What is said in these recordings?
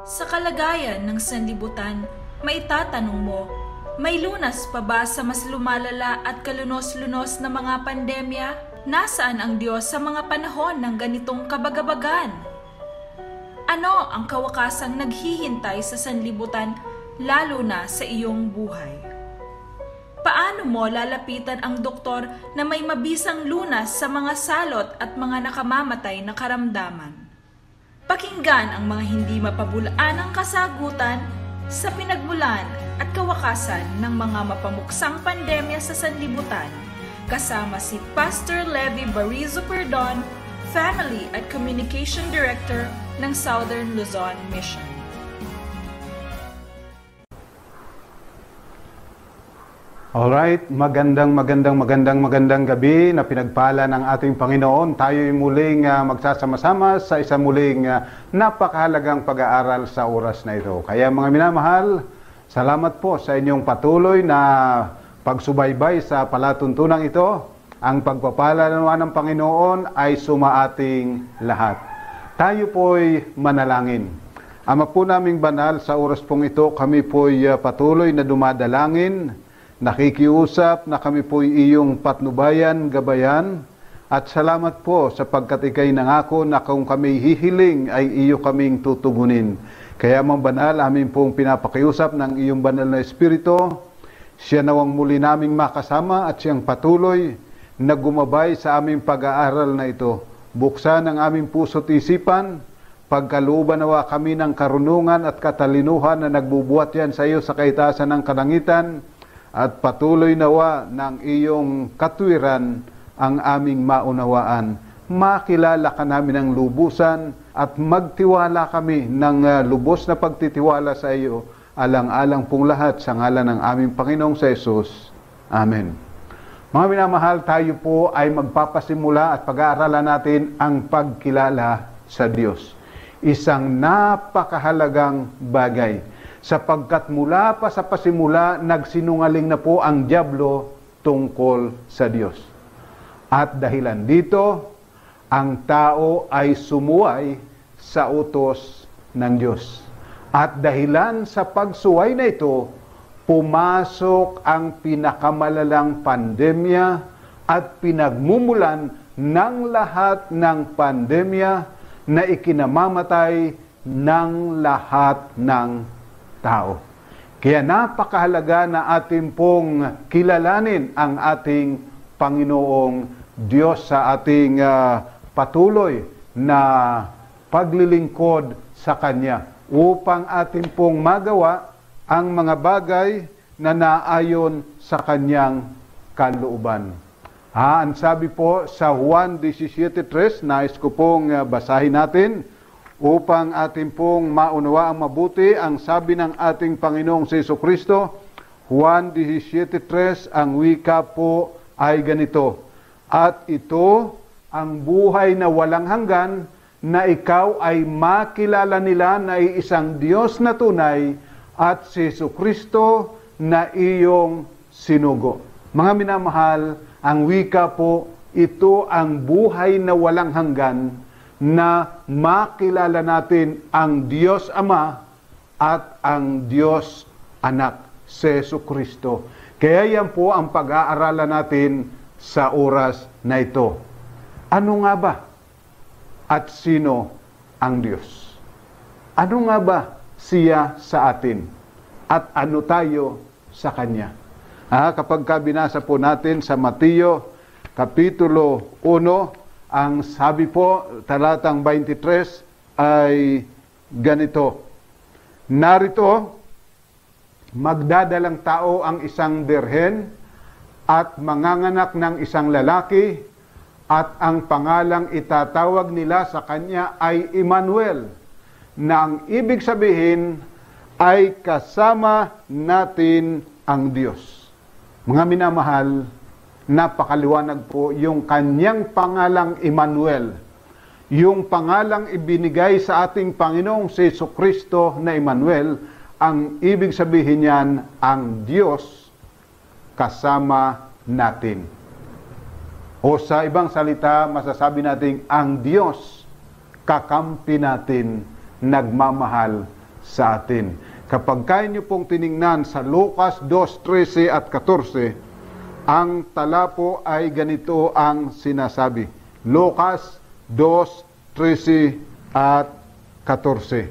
Sa kalagayan ng sanlibutan, maitatanong mo, may lunas pa ba sa mas lumalala at kalunos-lunos na mga pandemya? Nasaan ang Diyos sa mga panahon ng ganitong kabagabagan? Ano ang kawakasang naghihintay sa sanlibutan, lalo na sa iyong buhay? Paano mo lalapitan ang doktor na may mabisang lunas sa mga salot at mga nakamamatay na karamdaman? Pakinggan ang mga hindi mapabulaan ng kasagutan sa pinagmulan at kawakasan ng mga mapamuksang pandemya sa sanlibutan, kasama si Pastor Levi Barizo Perdon, Family at Communication Director ng Southern Luzon Mission. Alright, magandang gabi na pinagpala ng ating Panginoon. Tayo'y muling magsasama-sama sa isang muling napakahalagang pag-aaral sa oras na ito. Kaya mga minamahal, salamat po sa inyong patuloy na pagsubaybay sa palatuntunang ito. Ang pagpapala naman ng Panginoon ay sumaating lahat. Tayo po'y manalangin. Ama po naming banal, sa oras pong ito, kami po'y patuloy na dumadalangin, nakikiusap na kami po'y iyong patnubayan, gabayan, at salamat po sapagkat ikay nangako na kung kami hihiling ay iyo kaming tutugunin. Kaya mga banal, amin pong pinapakiusap ng iyong banal na Espiritu, siya nawang muli naming makasama at siyang patuloy na gumabay sa aming pag-aaral na ito. Buksan ang aming puso't isipan, pagkalooban nawa kami ng karunungan at katalinuhan na nagbubuhat yan sa iyo sa kaitasan ng kalangitan, at patuloy nawa ng iyong katwiran ang aming maunawaan. Makilala ka namin ng lubusan at magtiwala kami ng lubos na pagtitiwala sa iyo, alang-alang pong lahat sa ngalan ng aming Panginoong sa Jesus. Amen. Mga minamahal, tayo po ay magpapasimula at pag-aaralan natin ang pagkilala sa Diyos. Isang napakahalagang bagay. Sapagkat mula pa sa pasimula, nagsinungaling na po ang dyablo tungkol sa Diyos. At dahilan dito, ang tao ay sumuway sa utos ng Diyos. At dahilan sa pagsuway na ito, pumasok ang pinakamalalang pandemya at pinagmumulan ng lahat ng pandemya na ikinamamatay ng lahat ng tao. Kaya napakahalaga na ating pong kilalanin ang ating Panginoong Diyos sa ating patuloy na paglilingkod sa Kanya upang ating pong magawa ang mga bagay na naayon sa Kanyang kalooban. Ang sabi po sa Juan 17:3, nais ko pong basahin natin upang ating pong maunawa ang mabuti ang sabi ng ating Panginoong Jesucristo. Juan 17:3, ang wika po ay ganito, at ito ang buhay na walang hanggan, na ikaw ay makilala nila na isang Diyos na tunay at si Jesucristo na iyong sinugo. Mga minamahal, ang wika po, ito ang buhay na walang hanggan, na makilala natin ang Diyos Ama at ang Diyos Anak, si Jesucristo. Kaya yan po ang pag-aaralan natin sa oras na ito. Ano nga ba? At sino ang Diyos? Ano nga ba siya sa atin? At ano tayo sa Kanya? Kapag binasa po natin sa Mateo, Kapitulo 1, ang sabi po, talatang 23, ay ganito. Narito, magdadalang tao ang isang birhen at manganganak ng isang lalaki, at ang pangalang itatawag nila sa kanya ay Emmanuel, na ang ibig sabihin ay kasama natin ang Diyos. Mga minamahal, napakaliwanag po yung kanyang pangalang Emmanuel. Yung pangalang ibinigay sa ating Panginoong Jesucristo na Emmanuel, ang ibig sabihin niyan, ang Diyos kasama natin. O sa ibang salita, masasabi natin, ang Diyos kakampi natin, nagmamahal sa atin. Kapag kaya niyo pong tiningnan sa Lucas 2:13 at 14, ang tala po ay ganito ang sinasabi. Lucas 2:13 at 14.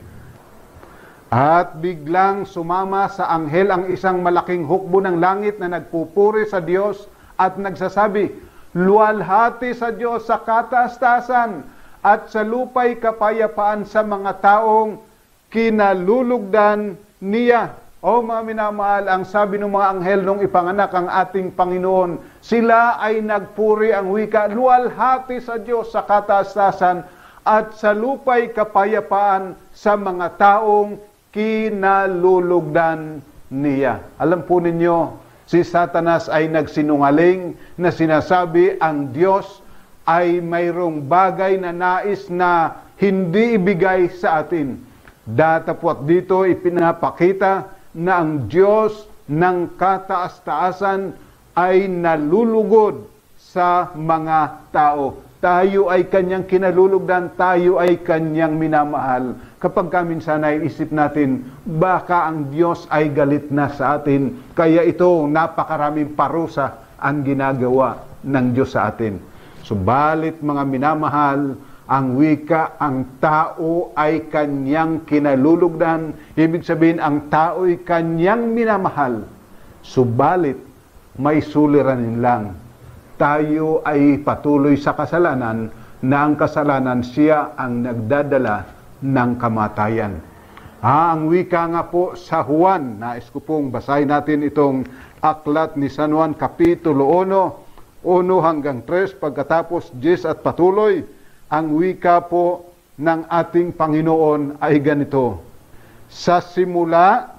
At biglang sumama sa anghel ang isang malaking hukbo ng langit na nagpupuri sa Diyos at nagsasabi, luwalhati sa Diyos sa kataas-taasan at sa lupa'y kapayapaan sa mga taong kinalulugdan niya. O mga minamahal, ang sabi ng mga anghel nung ipanganak ang ating Panginoon, sila ay nagpuri ang wika, luwalhati sa Diyos sa kataas-taasan at sa lupa'y kapayapaan sa mga taong kinalulugdan niya. Alam po ninyo, si Satanas ay nagsinungaling na sinasabi ang Diyos ay mayroong bagay na nais na hindi ibigay sa atin. Datapwat dito ipinapakita na ang Diyos ng kataas-taasan ay nalulugod sa mga tao. Tayo ay kanyang kinalulugdan, tayo ay kanyang minamahal. Kapag minsan ay isip natin, baka ang Diyos ay galit na sa atin, kaya ito napakaraming parusa ang ginagawa ng Diyos sa atin. Subalit mga minamahal, ang wika, ang tao ay kanyang kinalulugdan, ibig sabihin ang tao ay kanyang minamahal. Subalit, may suliranin lang. Tayo ay patuloy sa kasalanan na ang kasalanan siya ang nagdadala ng kamatayan. Ang wika nga po sa Juan, nais ko pong basahin natin itong aklat ni San Juan, Kapitulo 1, 1 hanggang 3, pagkatapos 10 at patuloy. Ang wika po ng ating Panginoon ay ganito, sa simula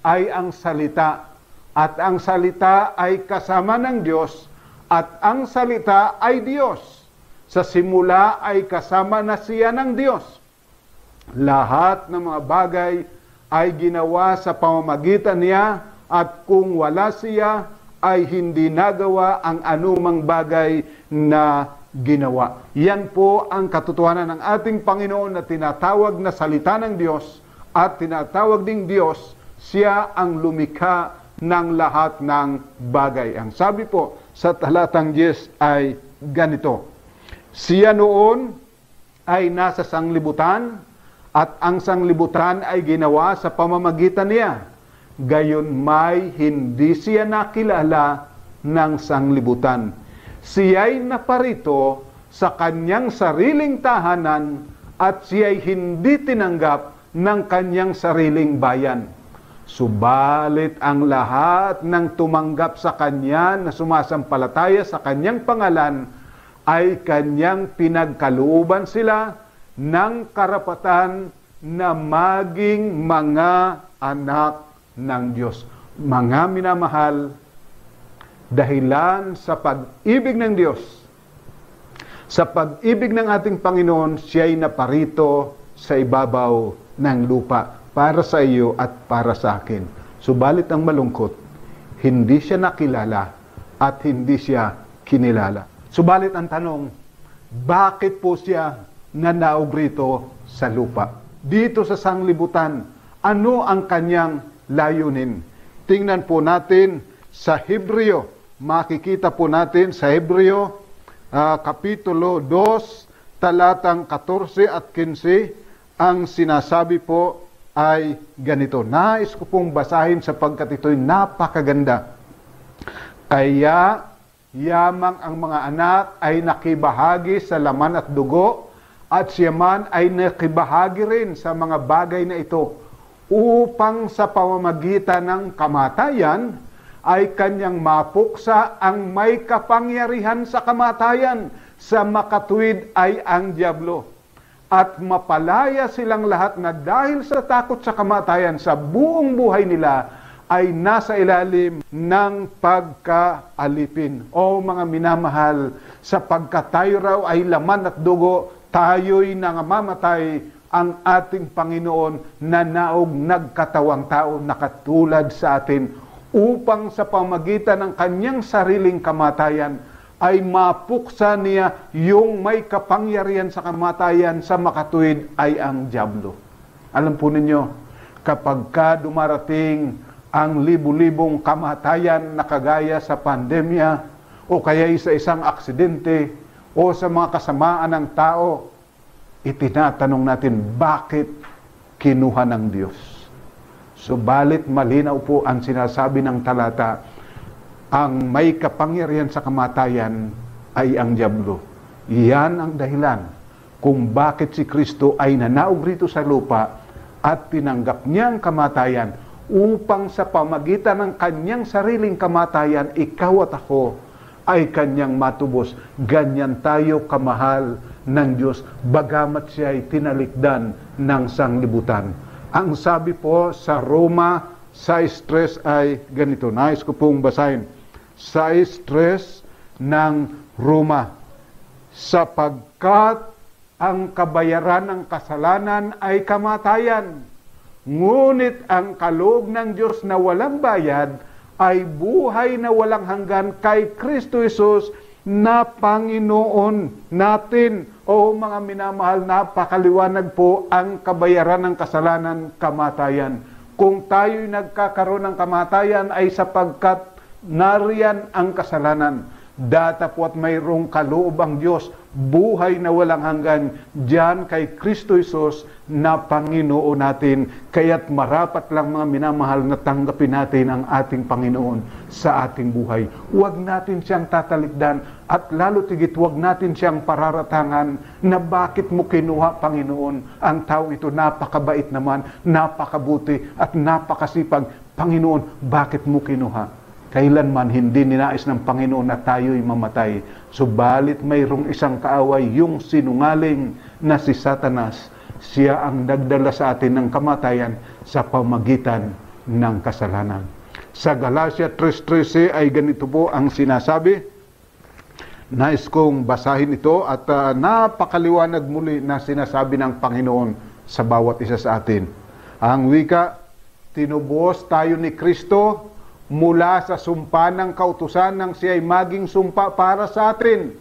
ay ang salita, at ang salita ay kasama ng Diyos, at ang salita ay Diyos. Sa simula ay kasama na siya ng Diyos. Lahat ng mga bagay ay ginawa sa pamamagitan niya, at kung wala siya ay hindi nagawa ang anumang bagay na ginawa. Yan po ang katotohanan ng ating Panginoon na tinatawag na salita ng Diyos, at tinatawag ding Diyos, siya ang lumikha ng lahat ng bagay. Ang sabi po sa talatang 10 ay ganito, siya noon ay nasa sanglibutan, at ang sanglibutan ay ginawa sa pamamagitan niya. Gayon may hindi siya nakilala ng sanglibutan. Siya'y naparito sa kanyang sariling tahanan, at siya'y hindi tinanggap ng kanyang sariling bayan. Subalit ang lahat ng tumanggap sa kanya na sumasampalataya sa kanyang pangalan ay kanyang pinagkalooban sila ng karapatan na maging mga anak ng Diyos. Mga minamahal, dahilan sa pag-ibig ng Diyos, sa pag-ibig ng ating Panginoon, siya'y naparito sa ibabaw ng lupa para sa iyo at para sa akin. Subalit ang malungkot, hindi siya nakilala at hindi siya kinilala. Subalit ang tanong, bakit po siya nanaog rito sa lupa? Dito sa sanglibutan, ano ang kanyang layunin? Tingnan po natin sa Hebreo. Makikita po natin sa Hebreo, Kapitulo 2, talatang 14 at 15, ang sinasabi po ay ganito. Nais ko pong basahin sapagkat ito'y napakaganda. Kaya, yamang ang mga anak ay nakibahagi sa laman at dugo, at siya man ay nakibahagi rin sa mga bagay na ito, upang sa pamamagitan ng kamatayan ay kanyang mapuksa ang may kapangyarihan sa kamatayan, sa makatuwid ay ang diablo. At mapalaya silang lahat na dahil sa takot sa kamatayan sa buong buhay nila ay nasa ilalim ng pagkaalipin. O mga minamahal, sapagkat tayo raw ay laman at dugo, tayo'y nangamamatay, ang ating Panginoon na naog nagkatawang tao na katulad sa atin, upang sa pamagitan ng kanyang sariling kamatayan ay mapuksa niya yung may kapangyarihan sa kamatayan, sa makatuwid ay ang diablo. Alam po ninyo, kapag ka dumarating ang libu-libong kamatayan na kagaya sa pandemya o kaya sa isang aksidente o sa mga kasamaan ng tao, itinatanong natin, bakit kinuha ng Diyos? Subalit malinaw po ang sinasabi ng talata, ang may kapangyarihan sa kamatayan ay ang dyablo. Iyan ang dahilan kung bakit si Kristo ay nanaog rito sa lupa at tinanggap niya ang kamatayan upang sa pamagitan ng kanyang sariling kamatayan, ikaw at ako ay kanyang matubos. Ganyan tayo kamahal ng Diyos, bagamat siya ay tinalikdan ng sanglibutan. Ang sabi po sa Roma 6:3 ay ganito, nais ko pong basahin. 6:3 ng Roma, sapagkat ang kabayaran ng kasalanan ay kamatayan, ngunit ang kaloob ng Diyos na walang bayad ay buhay na walang hanggan kay Kristo Jesus na Panginoon natin. O mga minamahal, napakaliwanag po ang kabayaran ng kasalanan, kamatayan. Kung tayo'y nagkakaroon ng kamatayan ay sapagkat nariyan ang kasalanan. Datapwat mayroong kaloob ang Diyos, buhay na walang hanggan diyan kay Kristo Jesus na Panginoon natin. Kaya't marapat lang mga minamahal na tanggapin natin ang ating Panginoon sa ating buhay. Huwag natin siyang tatalikdan at lalo tigit huwag natin siyang pararatangan na bakit mo kinuha, Panginoon, ang taong ito, napakabait naman, napakabuti at napakasipag. Panginoon, bakit mo kinuha? Kailanman hindi ninais ng Panginoon na tayo'y mamatay. Subalit mayroong isang kaaway, yung sinungaling na si Satanas. Siya ang nagdala sa atin ng kamatayan sa pamagitan ng kasalanan. Sa Galatia 3:13 ay ganito po ang sinasabi. Nais kong basahin ito at napakaliwanag muli na sinasabi ng Panginoon sa bawat isa sa atin. Ang wika, tinubos tayo ni Kristo mula sa sumpa ng kautusan nang siya'y maging sumpa para sa atin.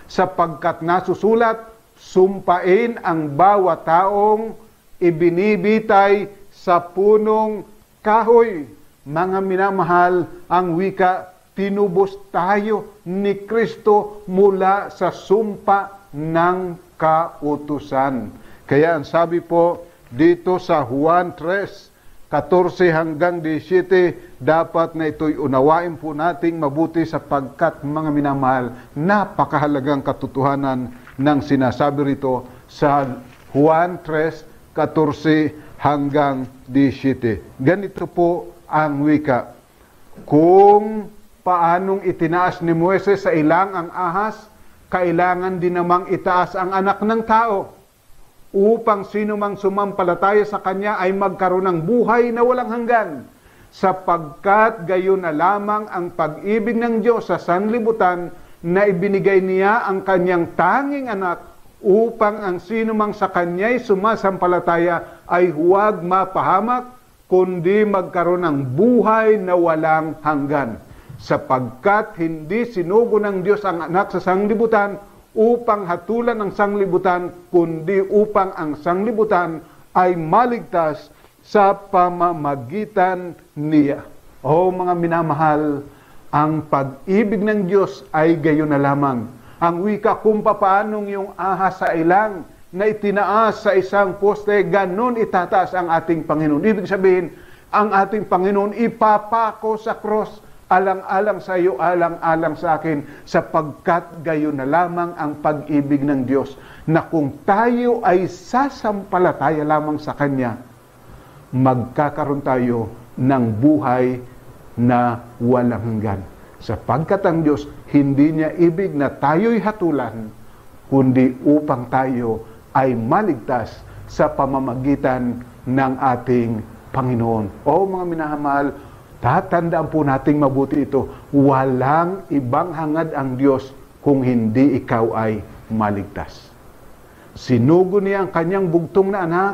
Sapagkat nasusulat, sumpain ang bawat taong ibinibitay sa punong kahoy. Mga minamahal, ang wika, tinubos tayo ni Kristo mula sa sumpa ng kautusan. Kaya ang sabi po dito sa Juan 3:14 hanggang 17, dapat na ito'y unawain po nating mabuti sapagkat mga minamahal, napakahalagang katotohanan ng sinasabi rito sa Juan 3:14 hanggang 17. Ganito po ang wika. Kung paanong itinaas ni Moises sa ilang ang ahas, kailangan din namang itaas ang anak ng tao, upang sino mang sumampalataya sa kanya ay magkaroon ng buhay na walang hanggan. Sapagkat gayon na lamang ang pag-ibig ng Diyos sa sanlibutan na ibinigay niya ang kanyang tanging anak upang ang sino mang sa kanya'y sumasampalataya ay huwag mapahamak, kundi magkaroon ng buhay na walang hanggan. Sapagkat hindi sinugo ng Diyos ang anak sa sanglibutan upang hatulan ang sanglibutan, kundi upang ang sanglibutan ay maligtas sa pamamagitan niya. O mga minamahal, ang pag-ibig ng Diyos ay gayon na lamang. Ang wika, kung paanong yung ahas sa ilang na itinaas sa isang poste, ganon itataas ang ating Panginoon. Ibig sabihin, ang ating Panginoon ipapako sa cross, alang-alang sa iyo, alang-alang sa akin, sapagkat gayon na lamang ang pag-ibig ng Diyos, na kung tayo ay sasampalataya lamang sa Kanya, magkakaroon tayo ng buhay na walang hanggan. Sapagkat ang Diyos, hindi niya ibig na tayo'y hatulan, kundi upang tayo ay maligtas sa pamamagitan ng ating Panginoon. O mga minamahal, tatandaan po nating mabuti ito, walang ibang hangad ang Diyos kung hindi ikaw ay maligtas. Sinugo niya ang kanyang bugtong na anak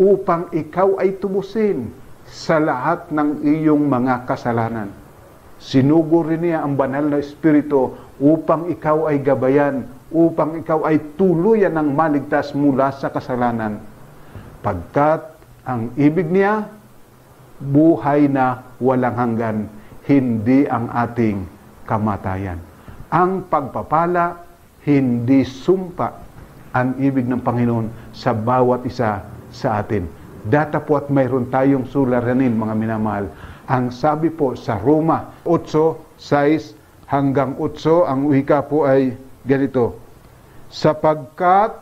upang ikaw ay tubusin sa lahat ng iyong mga kasalanan. Sinugo rin niya ang banal na Espiritu upang ikaw ay gabayan, upang ikaw ay tuluyan ng maligtas mula sa kasalanan. Pagkat ang ibig niya buhay na walang hanggan, hindi ang ating kamatayan. Ang pagpapala, hindi sumpa ang ibig ng Panginoon sa bawat isa sa atin. Datapwat mayroon tayong suliranin, mga minamahal. Ang sabi po sa Roma 8:6 hanggang 8, ang wika po ay ganito: sapagkat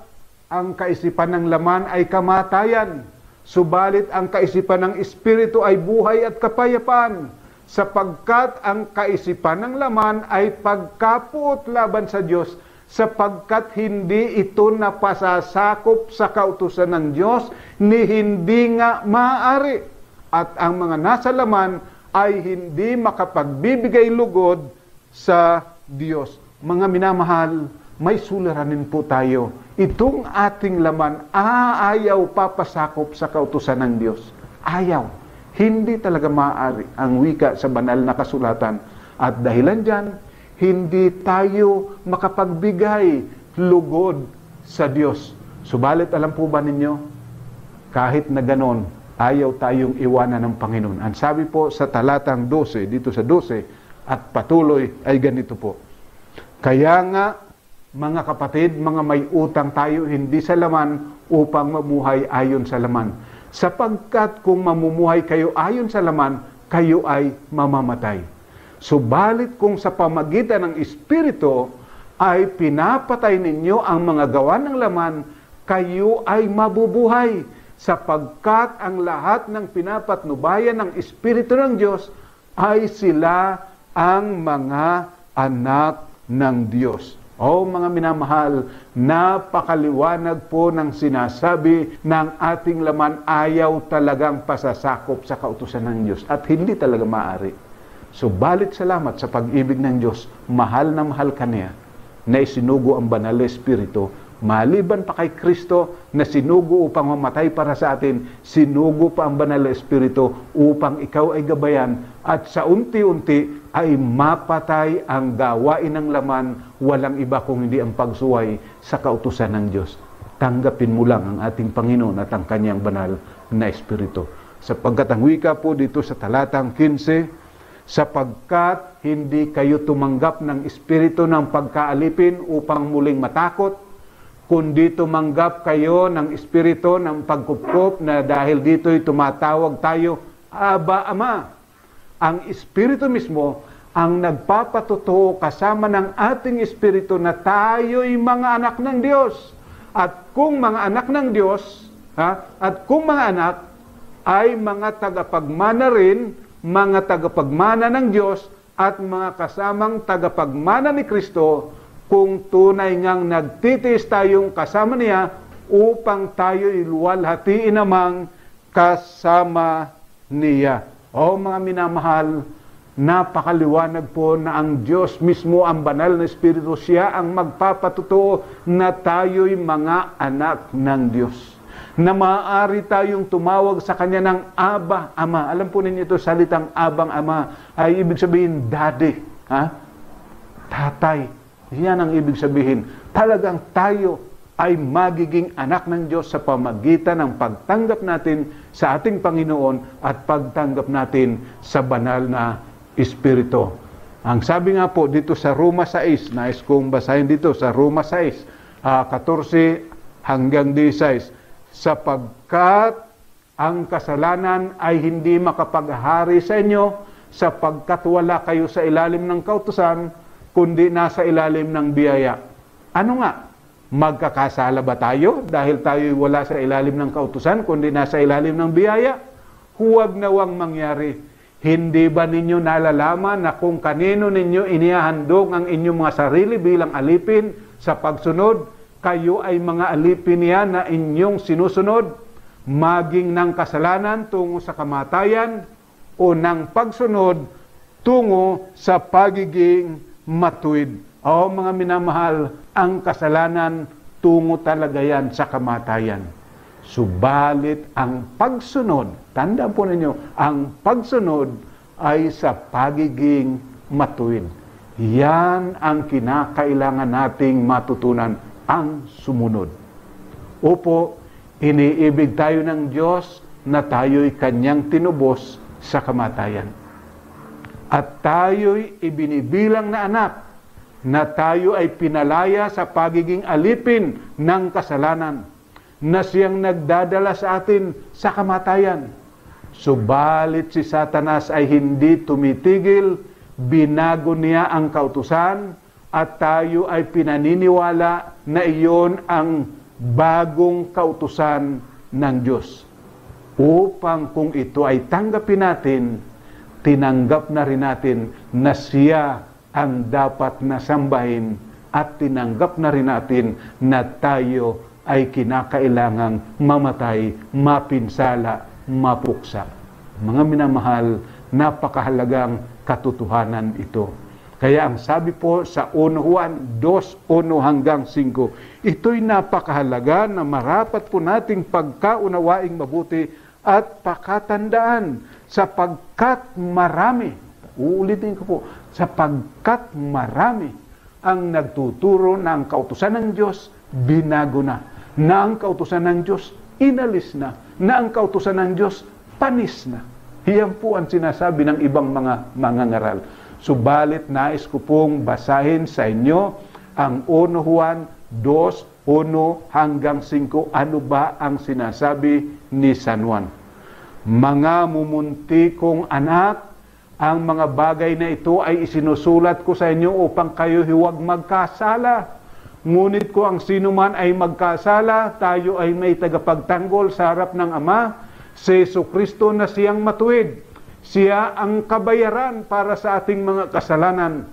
ang kaisipan ng laman ay kamatayan, subalit ang kaisipan ng Espiritu ay buhay at kapayapaan. Sapagkat ang kaisipan ng laman ay pagkapuot laban sa Diyos, sapagkat hindi ito napasasakop sa kautusan ng Diyos, ni hindi nga maaari. At ang mga nasa laman ay hindi makapagbibigay lugod sa Diyos. Mga minamahal, may suliranin po tayo. Itong ating laman, ayaw papasakop sa kautusan ng Diyos. Ayaw. Hindi talaga maaari ang wika sa banal na kasulatan. At dahilan dyan, hindi tayo makapagbigay lugod sa Diyos. Subalit alam po ba ninyo, kahit na ganon, ayaw tayong iwanan ng Panginoon. Ang sabi po sa talatang 12, dito sa 12, at patuloy ay ganito po: kaya nga, mga kapatid, mga may utang tayo hindi sa laman upang mamuhay ayon sa laman. Sapagkat kung mamumuhay kayo ayon sa laman, kayo ay mamamatay. Subalit kung sa pamagitan ng Espiritu ay pinapatay ninyo ang mga gawa ng laman, kayo ay mabubuhay. Sapagkat ang lahat ng pinapatnubayan ng Espiritu ng Diyos ay sila ang mga anak ng Diyos. O mga minamahal, napakaliwanag po ng sinasabi ng ating laman, ayaw talagang pasasakop sa kautusan ng Diyos at hindi talaga maaari. Subalit salamat sa pag-ibig ng Diyos, mahal na mahal ka niya, na isinugo ang banal na Espiritu, maliban pa kay Kristo na sinugo upang mamatay para sa atin, sinugo pa ang banal na Espiritu upang ikaw ay gabayan at sa unti-unti ay mapatay ang gawain ng laman, walang iba kung hindi ang pagsuway sa kautusan ng Diyos. Tanggapin mo lang ang ating Panginoon at ang kanyang banal na Espiritu. Sapagkat ang wika po dito sa talatang 15, sapagkat hindi kayo tumanggap ng Espiritu ng pagkaalipin upang muling matakot, kundi tumanggap kayo ng Espiritu ng pagkupkop na dahil dito'y tumatawag tayo, Aba, Ama. Ang Espiritu mismo ang nagpapatotoo kasama ng ating Espiritu na tayo'y mga anak ng Diyos. At kung mga anak ng Diyos, at kung mga anak ay mga tagapagmana rin, mga tagapagmana ng Diyos at mga kasamang tagapagmana ni Kristo, kung tunay ngang nagtitiis tayong kasama niya upang tayo iluwalhatiin namang kasama niya. O mga minamahal, napakaliwanag po na ang Diyos mismo, ang banal na Espiritu, siya ang magpapatutuo na tayo'y mga anak ng Diyos. Na maaari tayong tumawag sa Kanya ng Aba, Ama. Alam po ninyo ito, salitang Abang Ama ay ibig sabihin daddy, tatay. Yan ang ibig sabihin. Talagang tayo ay magiging anak ng Diyos sa pamagitan ng pagtanggap natin sa ating Panginoon at pagtanggap natin sa banal na Espiritu. Ang sabi nga po dito sa Roma 6, nais kong basahin dito sa Roma 6, 14 hanggang 16, sapagkat ang kasalanan ay hindi makapaghari sa inyo, sapagkat wala kayo sa ilalim ng kautusan, kundi nasa ilalim ng biyaya. Ano nga? Magkakasala ba tayo dahil tayo wala sa ilalim ng kautusan, kundi nasa ilalim ng biyaya? Huwag nawang mangyari. Hindi ba ninyo nalalaman na kung kanino ninyo inihahandog ang inyong mga sarili bilang alipin sa pagsunod, kayo ay mga alipin niya na inyong sinusunod, maging ng kasalanan tungo sa kamatayan o ng pagsunod tungo sa pagiging matuwid. O mga minamahal, ang kasalanan tungo talaga yan sa kamatayan. Subalit ang pagsunod, tandaan po ninyo, ang pagsunod ay sa pagiging matuwid. Yan ang kinakailangan nating matutunan, ang sumunod. Opo, iniibig tayo ng Diyos na tayo'y Kanyang tinubos sa kamatayan. At tayo'y ibinibilang na anak, na tayo ay pinalaya sa pagiging alipin ng kasalanan, na siyang nagdadala sa atin sa kamatayan. Subalit si Satanas ay hindi tumitigil, binago niya ang kautusan, at tayo ay pinaniniwala na iyon ang bagong kautusan ng Diyos. Upang kung ito ay tanggapin natin, tinanggap na rin natin na siya ang dapat na sambahin, at tinanggap na rin natin na tayo ay kinakailangang mamatay, mapinsala, mapuksa. Mga minamahal, napakahalagang katotohanan ito. Kaya ang sabi po sa 1 Juan 2:1-5, ito'y napakahalaga na marapat po nating pagkaunawaing mabuti at pakatandaan, sapagkat marami, uulitin ko po, sapagkat marami ang nagtuturo na ang kautusan ng Diyos binago na ang kautusan ng Diyos inalis na ang kautusan ng Diyos panis na. Iyan po ang sinasabi ng ibang mga mangangaral. Subalit nais ko pong basahin sa inyo ang 1 Juan 2:1-5. Ano ba ang sinasabi ni San Juan? Mga mumuntikong anak, ang mga bagay na ito ay isinusulat ko sa inyo upang kayo huwag magkasala. Ngunit ko ang sino man ay magkasala, tayo ay may tagapagtanggol sa harap ng Ama, si Jesucristo na siyang matuwid. Siya ang kabayaran para sa ating mga kasalanan,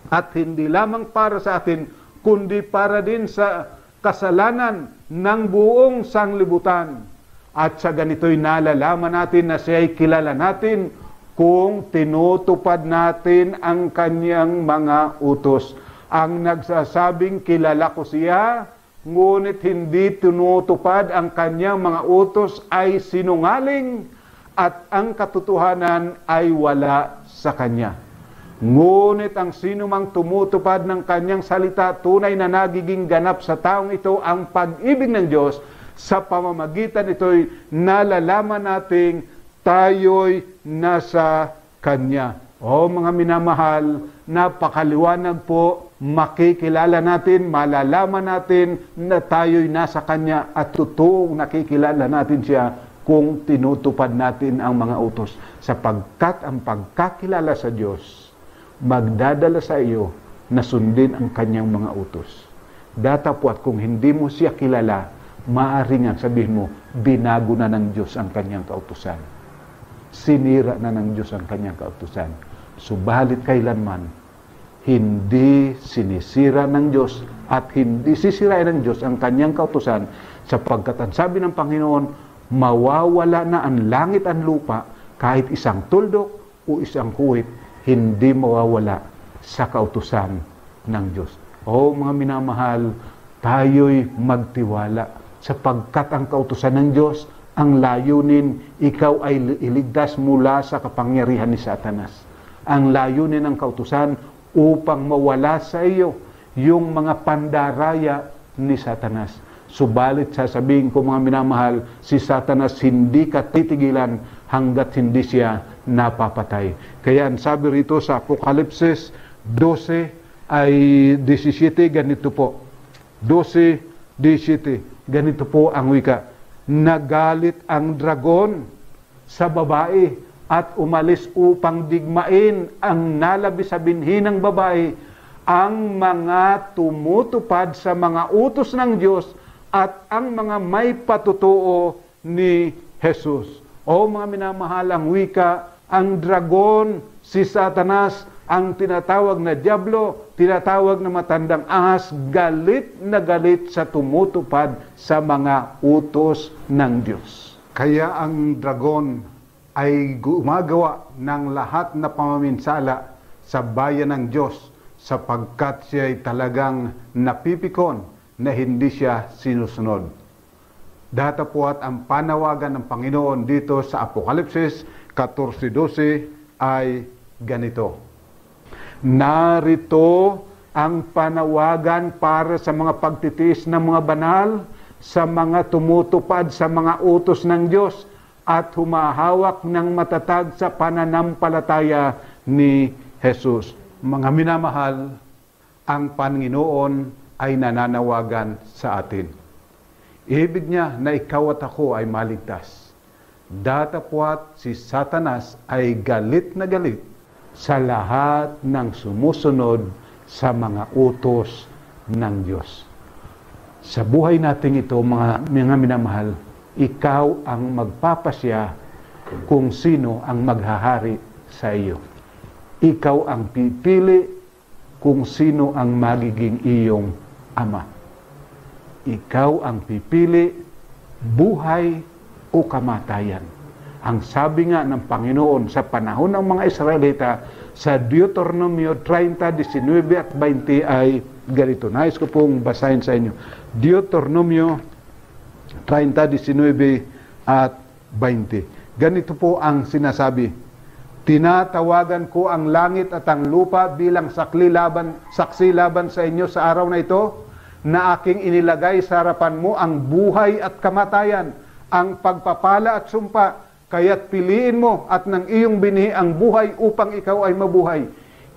at hindi lamang para sa atin, kundi para din sa kasalanan ng buong sanglibutan. At sa ganito'y nalalaman natin na siya'y kilala natin kung tinutupad natin ang kanyang mga utos. Ang nagsasabing kilala ko siya, ngunit hindi tinutupad ang kanyang mga utos ay sinungaling, at ang katotohanan ay wala sa kanya. Ngunit ang sinumang tumutupad ng kanyang salita, tunay na nagiging ganap sa taong ito ang pag-ibig ng Diyos. Sa pamamagitan ito'y nalalaman nating tayo'y nasa Kanya. O mga minamahal, napakaliwanag po, makikilala natin, malalaman natin na tayo'y nasa Kanya, at totoong nakikilala natin siya kung tinutupad natin ang mga utos. Sapagkat ang pagkakilala sa Diyos, magdadala sa iyo na sundin ang Kanyang mga utos. Datapwat kung hindi mo siya kilala, maaari nga sabihin mo, binago na ng Diyos ang Kanyang kautusan. Sinira na ng Diyos ang Kanyang kautusan. Subalit kailanman, hindi sinisira ng Diyos at hindi sisirain ng Diyos ang Kanyang kautusan, sapagkat ang sabi ng Panginoon, mawawala na ang langit at lupa, kahit isang tuldok o isang kuwit, hindi mawawala sa kautusan ng Diyos. O mga minamahal, tayo'y magtiwala, sapagkat ang kautusan ng Diyos, ang layunin, ikaw ay iligtas mula sa kapangyarihan ni Satanas. Ang layunin ng kautusan upang mawala sa iyo yung mga pandaraya ni Satanas. Subalit sasabihin ko mga minamahal, si Satanas hindi ka titigilan hanggat hindi siya napapatay. Kaya ang sabi rito sa Apokalipsis 12 ay 17, ganito po. 12:17, ganito po ang wika. Nagalit ang dragon sa babae at umalis upang digmain ang nalabi sa binhi ng babae, ang mga tumutupad sa mga utos ng Diyos at ang mga may patutuo ni Jesus. O mga minamahal, ang wika, ang dragon, si Satanas, ang tinatawag na Diablo, tinatawag na matandang ahas, galit na galit sa tumutupad sa mga utos ng Diyos. Kaya ang dragon ay gumagawa ng lahat na pamaminsala sa bayan ng Diyos, sapagkat siya ay talagang napipikon na hindi siya sinusunod. Datapwat ang panawagan ng Panginoon dito sa Apokalipsis 14:12 ay ganito. Narito ang panawagan para sa mga pagtitiis ng mga banal, sa mga tumutupad sa mga utos ng Diyos, at humahawak ng matatag sa pananampalataya ni Jesus. Mga minamahal, ang Panginoon ay nananawagan sa atin. Ibig niya na ikaw at ako ay maligtas. Datapwat si Satanas ay galit na galit sa lahat ng sumusunod sa mga utos ng Diyos. Sa buhay natin ito, mga minamahal, ikaw ang magpapasya kung sino ang maghahari sa iyo. Ikaw ang pipili kung sino ang magiging iyong ama. Ikaw ang pipili, buhay o kamatayan. Ang sabi nga ng Panginoon sa panahon ng mga Israelita sa Deuteronomio 30, 19 at 20 ay ganito. Nais ko pong basahin sa inyo. Deuteronomio 30, 19 at 20. Ganito po ang sinasabi. Tinatawagan ko ang langit at ang lupa bilang saksi laban sa inyo sa araw na ito, na aking inilagay sa harapan mo ang buhay at kamatayan, ang pagpapala at sumpa. Kaya't piliin mo at ng iyong binhi ang buhay upang ikaw ay mabuhay.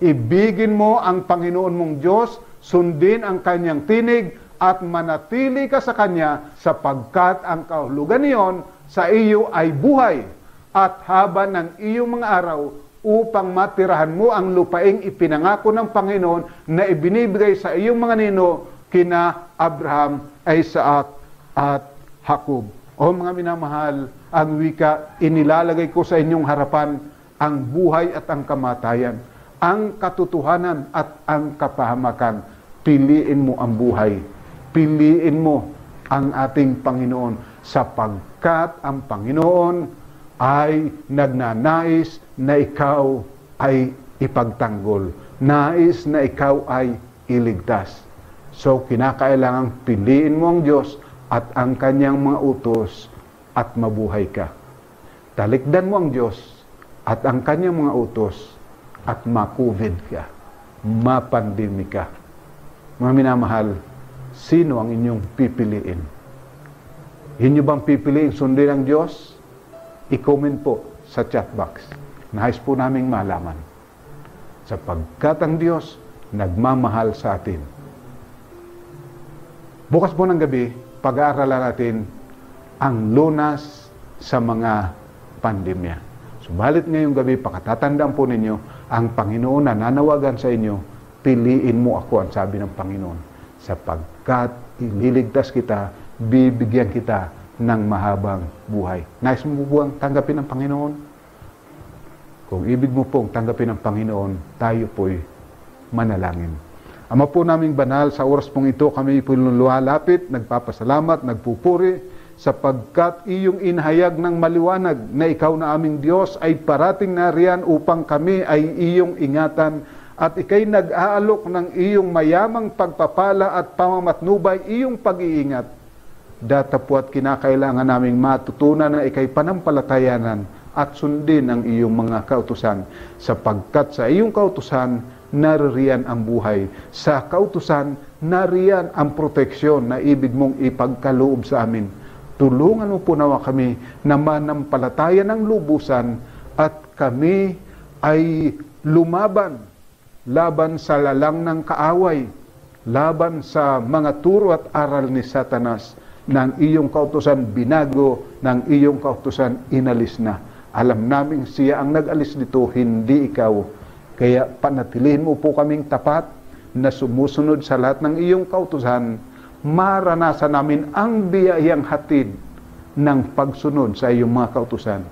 Ibigin mo ang Panginoon mong Diyos, sundin ang kanyang tinig, at manatili ka sa kanya, sapagkat ang kahulugan niyon sa iyo ay buhay at haba ng iyong mga araw, upang matirahan mo ang lupaing ipinangako ng Panginoon na ibinibigay sa iyong mga nino kina Abraham, Isaac at Jacob. O mga minamahal, ang wika, inilalagay ko sa inyong harapan ang buhay at ang kamatayan, ang katotohanan at ang kapahamakan. Piliin mo ang buhay. Piliin mo ang ating Panginoon, sapagkat ang Panginoon ay nagnanais na ikaw ay ipagtanggol. Nais na ikaw ay iligtas. So, kinakailangang piliin mo ang Diyos at ang kanyang mga utos at mabuhay ka. Talikdan mo ang Diyos at ang kanyang mga utos at ma-COVID ka, mapandemi ka. Mga minamahal, sino ang inyong pipiliin? Inyo bang pipiliin sundin ang Diyos? I-comment po sa chat box. Nais po naming malaman. Sapagkat ang Diyos nagmamahal sa atin. Bukas po ng gabi, pag-aaralan natin ang lunas sa mga pandemya. Subalit ngayong gabi, pakatatandaan po ninyo, ang Panginoon na nanawagan sa inyo, piliin mo ako, ang sabi ng Panginoon. Sapagkat ililigtas kita, bibigyan kita ng mahabang buhay. Nais mo po ang tanggapin ng Panginoon? Kung ibig mo pong tanggapin ng Panginoon, tayo po'y manalangin. Ama po naming banal, sa oras pong ito kami po lumalapit, nagpapasalamat, nagpupuri, sapagkat iyong inahayag ng maliwanag na ikaw na aming Diyos ay parating na riyan upang kami ay iyong ingatan, at ikay nag-aalok ng iyong mayamang pagpapala at pamamatnubay, iyong pag-iingat. Datapwat kinakailangan naming matutunan na ikay panampalatayanan at sundin ang iyong mga kautusan, sapagkat sa iyong kautusan naririyan ang buhay. Sa kautusan, nariyan ang proteksyon na ibig mong ipagkaloob sa amin. Tulungan mo po nawa kami na manampalataya ng lubusan at kami ay lumaban, laban sa lalang ng kaaway, laban sa mga turo at aral ni Satanas. Ng iyong kautusan binago, ng iyong kautusan inalis na. Alam naming siya ang nag-alis dito, hindi ikaw. Kaya panatilihin mo po kaming tapat na sumusunod sa lahat ng iyong kautusan, maranasan namin ang biyayang hatid ng pagsunod sa iyong mga kautusan.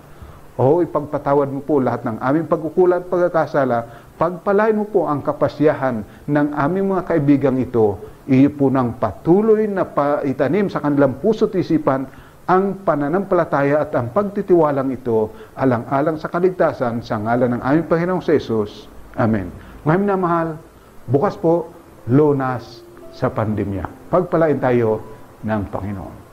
O ipagpatawad mo po lahat ng aming pagkukulat at pagkakasala, pagpalain mo po ang kapasyahan ng aming mga kaibigang ito, iyo po ng patuloy na paitanim sa kanilang puso't isipan ang pananampalataya at ang pagtitiwalang ito, alang-alang sa kaligtasan, sa ngalan ng aming Panginoong Jesus. Amen. Mga minamahal, bukas po, lunas sa pandemya. Pagpalain tayo ng Panginoon.